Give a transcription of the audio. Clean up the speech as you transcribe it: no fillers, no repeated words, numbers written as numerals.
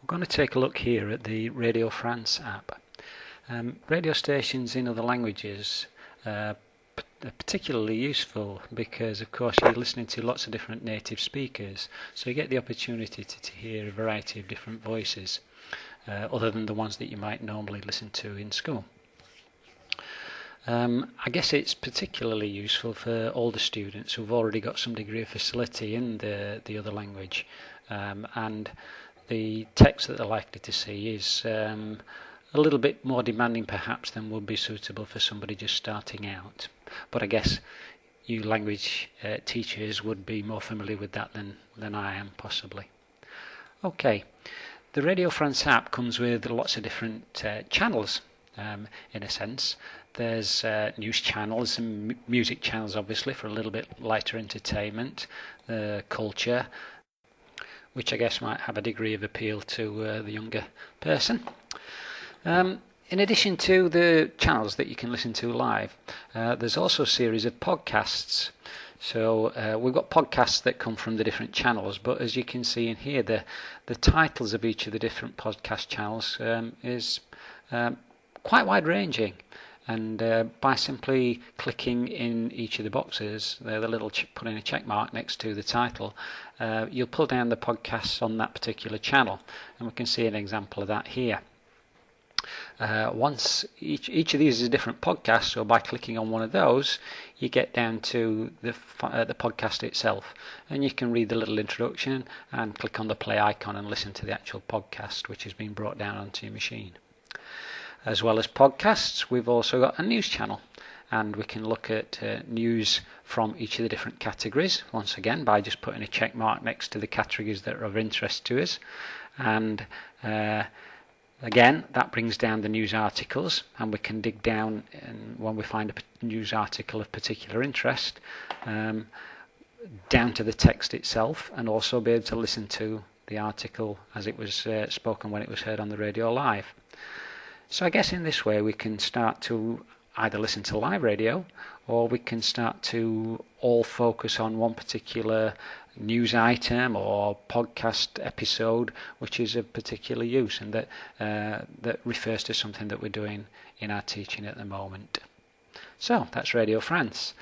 We're going to take a look here at the RadioFrance app. Radio stations in other languages are particularly useful because, of course, you're listening to lots of different native speakers, so you get the opportunity to hear a variety of different voices other than the ones that you might normally listen to in school. I guess it's particularly useful for older students who've already got some degree of facility in the other language, and the text that they're likely to see is a little bit more demanding perhaps than would be suitable for somebody just starting out. But I guess you language teachers would be more familiar with that than I am, possibly. Okay, the RadioFrance app comes with lots of different channels, in a sense. There's news channels and music channels, obviously, for a little bit lighter entertainment, culture, which I guess might have a degree of appeal to the younger person. In addition to the channels that you can listen to live, there's also a series of podcasts. So we've got podcasts that come from the different channels, but as you can see in here, the titles of each of the different podcast channels is quite wide-ranging. And by simply clicking in each of the boxes, the little putting a check mark next to the title, you'll pull down the podcasts on that particular channel, and we can see an example of that here. Once each of these is a different podcast, so by clicking on one of those, you get down to the podcast itself, and you can read the little introduction and click on the play icon and listen to the actual podcast, which has been brought down onto your machine. As well as podcasts, we've also got a news channel, and we can look at news from each of the different categories, once again by just putting a check mark next to the categories that are of interest to us. And again, that brings down the news articles, and we can dig down, and when we find a news article of particular interest, down to the text itself, and also be able to listen to the article as it was spoken when it was heard on the radio live. So I guess in this way we can start to either listen to live radio, or we can start to all focus on one particular news item or podcast episode which is of particular use, and that refers to something that we're doing in our teaching at the moment. So that's Radio France.